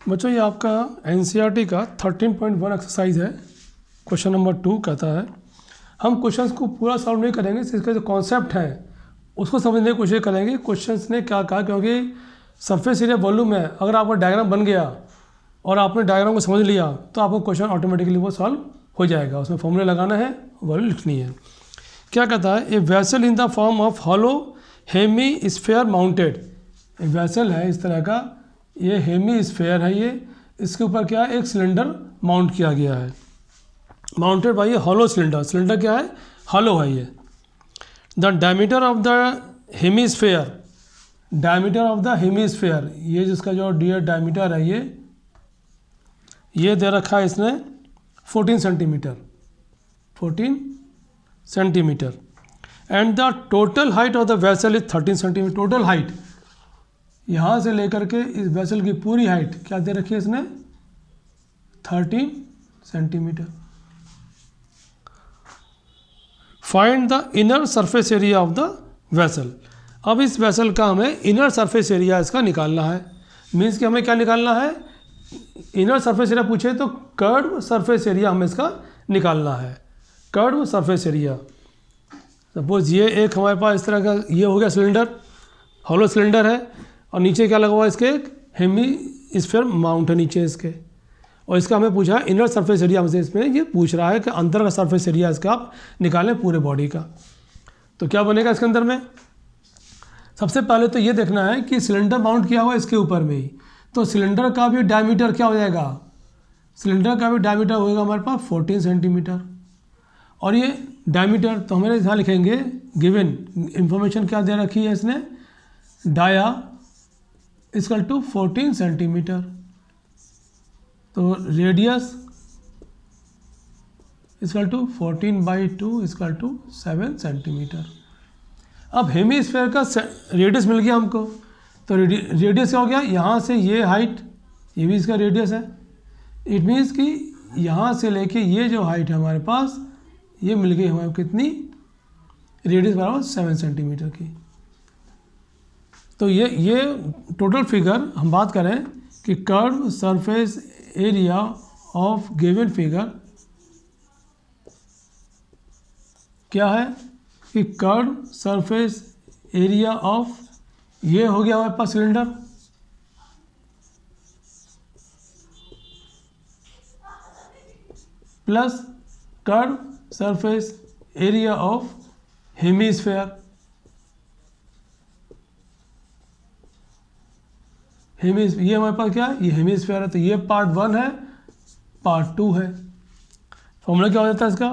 बच्चों ये आपका एनसीईआरटी का 13.1 एक्सरसाइज है। क्वेश्चन नंबर 2 कहता है, हम क्वेश्चंस को पूरा सॉल्व नहीं करेंगे, इसके जो कॉन्सेप्ट हैं उसको समझने की कोशिश करेंगे। क्वेश्चंस ने क्या कहा, क्योंकि सरफेस एरिया वॉल्यूम है, अगर आपका डायग्राम बन गया और आपने डायग्राम को समझ लिया तो आपको क्वेश्चन ऑटोमेटिकली वो सॉल्व हो जाएगा। उसमें फॉर्मूले लगाना है, वैल्यू लिखनी है। क्या कहता है, a vessel in the form of hollow hemisphere mounted. एक वेसल है इस तरह का, ये हेमी स्फेयर है, ये इसके ऊपर क्या है, एक सिलेंडर माउंट किया गया है। Mounted by hollow cylinder, cylinder क्या है, हॉलो है ये। The diameter of the hemisphere, diameter of the hemisphere, ये जिसका जो डायमीटर है ये दे रखा है इसने 14 centimetre, 14 centimetre. And the total height of the vessel is 13 centimetre. Total height यहाँ से लेकर के इस वेसल की पूरी हाइट क्या दे रखी है इसने, 13 centimetre. Find the inner surface area of the vessel. अब इस वेसल का हमें इनर सरफेस एरिया इसका निकालना है। मीन्स कि हमें क्या निकालना है, इनर सरफेस एरिया पूछे तो कर्व सरफेस एरिया हमें इसका निकालना है। कर्व सरफेस एरिया, सपोज ये एक हमारे पास इस तरह का ये हो गया सिलेंडर, हॉलो सिलेंडर है, और नीचे क्या लगा हुआ है इसके, एक हेमी स्फीयर माउंट है नीचे इसके, और इसका हमें पूछा है इनर सरफेस एरिया। हमसे इसमें ये पूछ रहा है कि अंदर का सरफेस एरिया इसका आप निकालें पूरे बॉडी का। तो क्या बनेगा इसके अंदर में, सबसे पहले तो ये देखना है कि सिलेंडर माउंट किया हुआ है इसके ऊपर में ही, तो सिलेंडर का भी डायमीटर क्या हो जाएगा, सिलेंडर का भी डायमीटर होएगा हमारे पास 14 सेंटीमीटर। और ये डायमीटर तो हमें यहाँ लिखेंगे, गिवन इंफॉर्मेशन क्या दे रखी है इसने, डाया इक्वल टू 14 सेंटीमीटर। तो radius equal to 14/2 equal to 7 centimetre. अब हेमीस्फीयर का रेडियस मिल गया हमको, तो रेडियस क्या हो गया, यहाँ से ये हाइट, ये भी इसका रेडियस है। इट मीन्स कि यहाँ से लेके ये जो हाइट है हमारे पास, ये मिल गई हमारे कितनी, रेडियस बराबर 7 सेंटीमीटर की। तो ये टोटल फिगर हम बात करें कि curve surface area of given figure क्या है, कि कर्व सरफेस एरिया ऑफ, ये हो गया हमारे पास cylinder, plus curve surface area of hemisphere, ये हमारे पास क्या है, ये हेमीस्फीयर है। तो ये पार्ट 1 है, पार्ट 2 है। फॉर्मूला क्या हो जाता है इसका,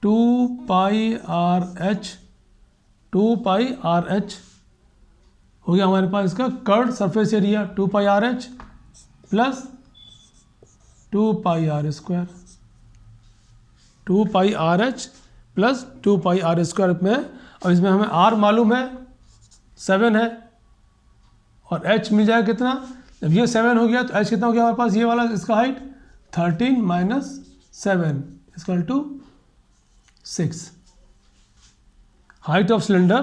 2πRh, 2πRh हो गया हमारे पास इसका curve surface area, 2πRh plus 2πr², 2πRh plus 2πr² में। और इसमें हमें r मालूम है 7 है, और h मिल जाएगा कितना, जब ये 7 हो गया तो h कितना हो गया हमारे पास, ये वाला इसका height 13 - 7 equal to 6। Height of cylinder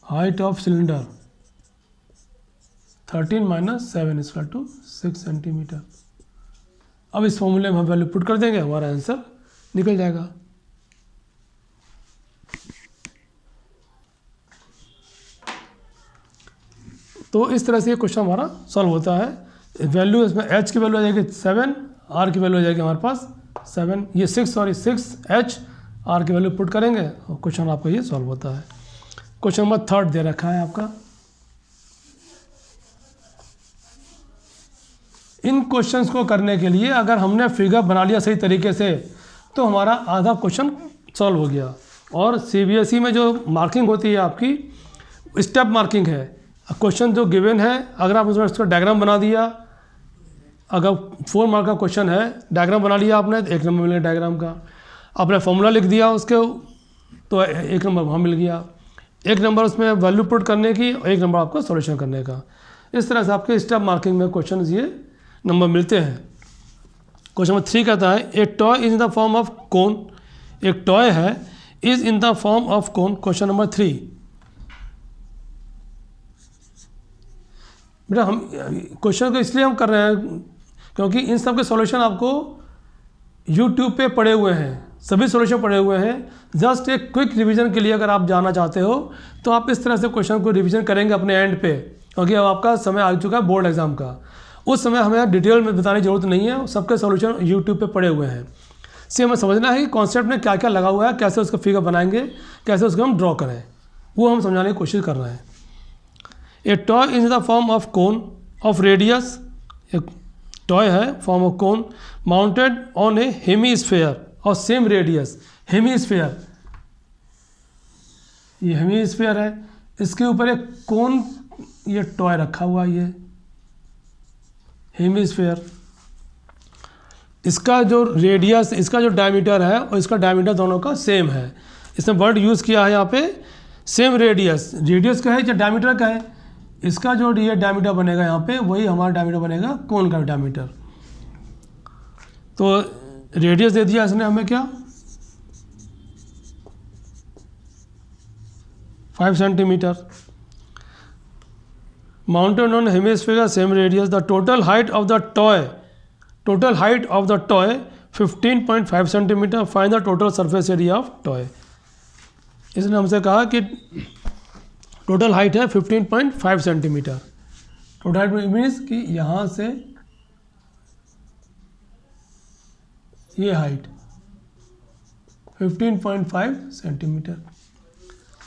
height of cylinder 13 - 7 equal to 6 centimetre. अब इस फॉर्मूले में हम वैल्यू पुट कर देंगे, हमारा आंसर निकल जाएगा। तो इस तरह से ये क्वेश्चन हमारा सॉल्व होता है। वैल्यू इसमें h की वैल्यू आ जाएगी 7, r की वैल्यू आ जाएगी हमारे पास 7, ये 6H, r की वैल्यू पुट करेंगे और क्वेश्चन आपका ये सॉल्व होता है। क्वेश्चन नंबर 3 दे रखा है आपका। इन क्वेश्चंस को करने के लिए अगर हमने फिगर बना लिया सही तरीके से तो हमारा आधा क्वेश्चन सॉल्व हो गया। और CBSE में जो मार्किंग होती है आपकी, स्टेप मार्किंग है। क्वेश्चन जो गिवन है, अगर आप उसका डायग्राम बना दिया, अगर 4 मार्क का क्वेश्चन है, डायग्राम बना लिया आपने तो 1 नंबर मिलेगा डायग्राम का। आपने फॉर्मूला लिख दिया उसके तो 1 नंबर वहाँ मिल गया, 1 नंबर उसमें वैल्यू पुट करने की, 1 नंबर आपको सॉल्यूशन करने का। इस तरह से आपके स्टेप मार्किंग में क्वेश्चन ये नंबर मिलते हैं। क्वेश्चन नंबर 3 कहता है, ए toy is in the form of cone. एक टॉय है, is in the form of cone. Question number 3, बेटा हम क्वेश्चन को इसलिए हम कर रहे हैं क्योंकि इन सब के सॉल्यूशन आपको यूट्यूब पे पड़े हुए हैं, सभी सॉल्यूशन पड़े हुए हैं। जस्ट एक क्विक रिवीजन के लिए अगर आप जानना चाहते हो तो आप इस तरह से क्वेश्चन को रिवीजन करेंगे अपने एंड पे, क्योंकि अब आपका समय आ चुका है बोर्ड एग्जाम का। उस समय हमें डिटेल में बताने की जरूरत नहीं है, सबके सॉल्यूशन यूट्यूब पे पड़े हुए हैं। इससे हमें समझना है कि कॉन्सेप्ट में क्या क्या लगा हुआ है, कैसे उसका फिगर बनाएंगे, कैसे उसको हम ड्रॉ करें, वो हम समझाने की कोशिश कर रहे हैं। ए toy in the form of cone of radius, एक टॉय है form of cone mounted on A hemisphere और सेम रेडियस। हेमीस्फेयर, ये हेमीस्फेयर है, इसके ऊपर एक कोन ये टॉय रखा हुआ, ये हेमीस्फेयर। इसका जो रेडियस, इसका जो डायमीटर है और इसका डायमीटर दोनों का सेम है। इसने वर्ड यूज़ किया है यहाँ पे सेम रेडियस। रेडियस का है या डायमीटर का है, इसका जो ये डायमीटर बनेगा यहाँ पे वही हमारा डायमीटर बनेगा कोन का डायमीटर। तो रेडियस दे दिया इसने हमें क्या 5 centimetre. Mounted on hemisphere same radius, the total height of the toy, total height of the toy 15.5 centimetre, find the total surface area of toy. इसने हमसे कहा कि टोटल हाइट है 15.5 सेंटीमीटर। टोटल हाइट मीन्स कि यहाँ से ये height 15.5 centimetre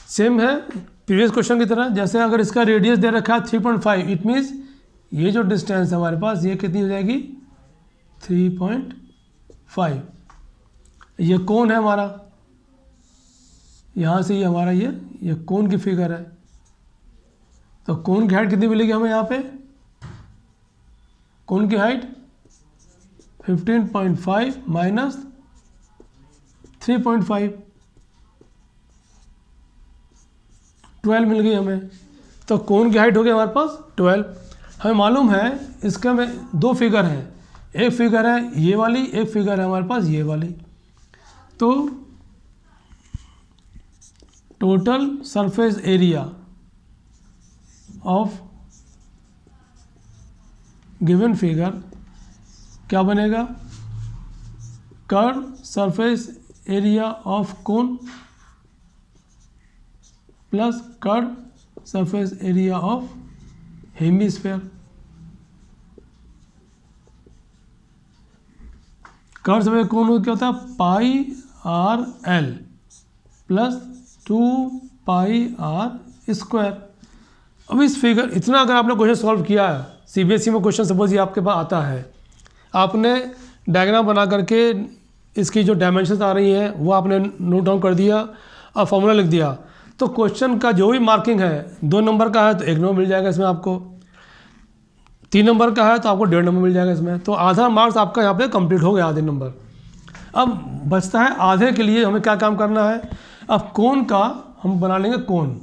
same है प्रीवियस क्वेश्चन की तरह। जैसे अगर इसका रेडियस दे रखा है 3.5, इट मीन्स ये जो डिस्टेंस है हमारे पास ये कितनी हो जाएगी 3.5। ये कोन है हमारा, यहाँ से ये हमारा ये कोन की फिगर है। तो कोन की हाइट कितनी मिलेगी हमें यहाँ पे, कोन की हाइट 15.5 माइनस 3.5, 12 मिल गई हमें। तो कोन की हाइट हो गई हमारे पास 12। हमें मालूम है इसके में दो फिगर हैं, एक फिगर है ये वाली, एक फिगर है हमारे पास ये वाली। तो total surface area of given figure क्या बनेगा, curve surface area of cone plus curve surface area of hemisphere. Curve surface cone क्या होता है pi R L plus 2 pi R square. अब इस फिगर इतना अगर आपने क्वेश्चन सॉल्व किया है, सीबीएसई में क्वेश्चन सपोज ये आपके पास आता है, आपने डायग्राम बना करके इसकी जो डायमेंशंस आ रही हैं वो आपने नोट डाउन कर दिया और फॉर्मूला लिख दिया, तो क्वेश्चन का जो भी मार्किंग है 2 नंबर का है तो 1 नंबर मिल जाएगा इसमें आपको, 3 नंबर का है तो आपको 1.5 नंबर मिल जाएगा इसमें। तो आधा मार्क्स आपका यहाँ पे कंप्लीट हो गया, आधे नंबर। अब बचता है आधे के लिए हमें क्या काम करना है, अब कोन का हम बना लेंगे कोन।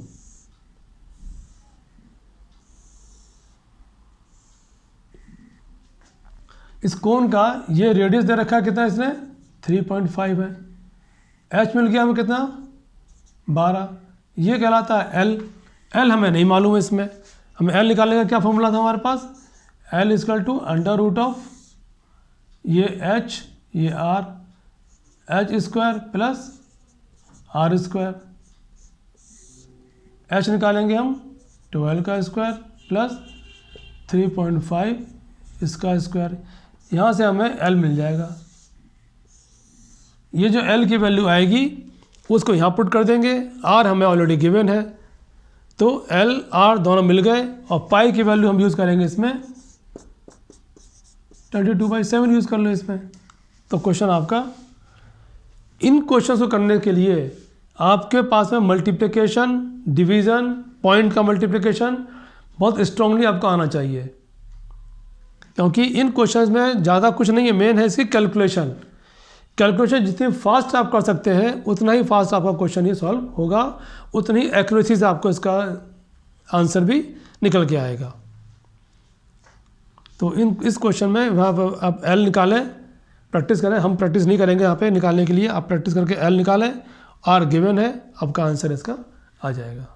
इस कोन का ये रेडियस दे रखा है कितना इसने 3.5 है, एच मिल गया हमें कितना 12, ये कहलाता है एल। एल हमें नहीं मालूम है, इसमें हमें एल निकालने का क्या फॉर्मूला था हमारे पास, L equal to under root of ये एच ये R, H square plus R square. H निकालेंगे हम 12 का स्क्वायर प्लस 3.5 इसका स्क्वायर, यहाँ से हमें एल मिल जाएगा। ये जो एल की वैल्यू आएगी उसको यहाँ पुट कर देंगे, आर हमें ऑलरेडी गिवन है तो एल आर दोनों मिल गए, और पाई की वैल्यू हम यूज़ करेंगे इसमें 32/7 यूज़ कर लो इसमें। तो क्वेश्चन आपका, इन क्वेश्चन को करने के लिए आपके पास में मल्टीप्लिकेशन, डिवीज़न, पॉइंट का मल्टीप्लिकेशन बहुत स्ट्रांगली आपको आना चाहिए, क्योंकि इन क्वेश्चंस में ज़्यादा कुछ नहीं है, मेन है इसकी कैलकुलेशन। कैलकुलेशन जितनी फास्ट आप कर सकते हैं उतना ही फास्ट आपका क्वेश्चन ये सॉल्व होगा, उतनी एक्यूरेसी से आपको इसका आंसर भी निकल के आएगा। तो इस क्वेश्चन में वहाँ पर आप एल निकालें, प्रैक्टिस करें। हम प्रैक्टिस नहीं करेंगे यहाँ पे निकालने के लिए, आप प्रैक्टिस करके एल निकालें, आर गिवन है, आपका आंसर इसका आ जाएगा।